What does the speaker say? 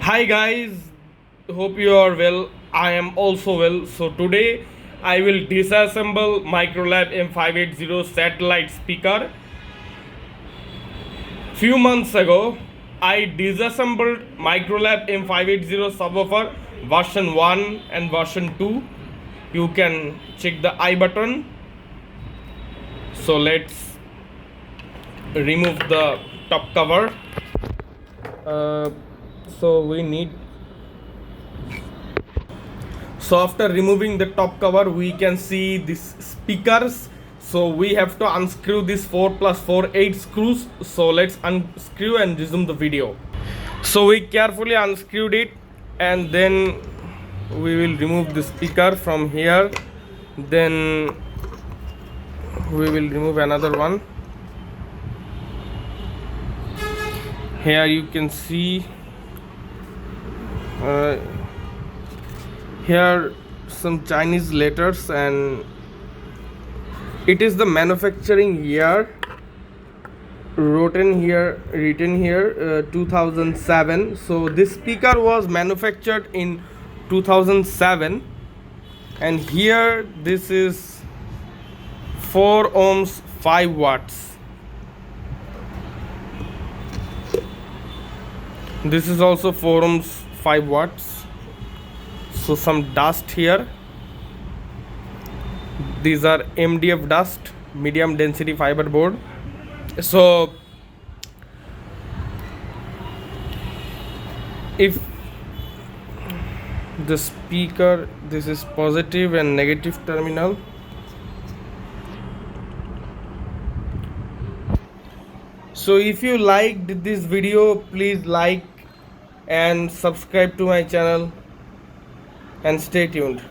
Hi guys, hope you are well. I am also well. So today I will disassemble Microlab M580 satellite speaker. Few months ago, I disassembled Microlab M580 subwoofer version 1 and version 2. You can check the I button. So let's remove the top cover. Uh, so we need So after removing the top cover, we can see these speakers. So we have to unscrew these 4 plus 4 8 screws. So let's unscrew and resume the video. So we carefully unscrewed it, and then we will remove the speaker from here. Then we will remove another one. Here you can see here some Chinese letters, and it is the manufacturing year written here 2007. So this speaker was manufactured in 2007, and here this is 4 ohms 5 watts. This is also 4 ohms 5 watts. So some dust here. These are MDF dust, medium density fiber board. So if the speaker, this is positive and negative terminal. So if you liked this video, please like and subscribe to my channel and stay tuned.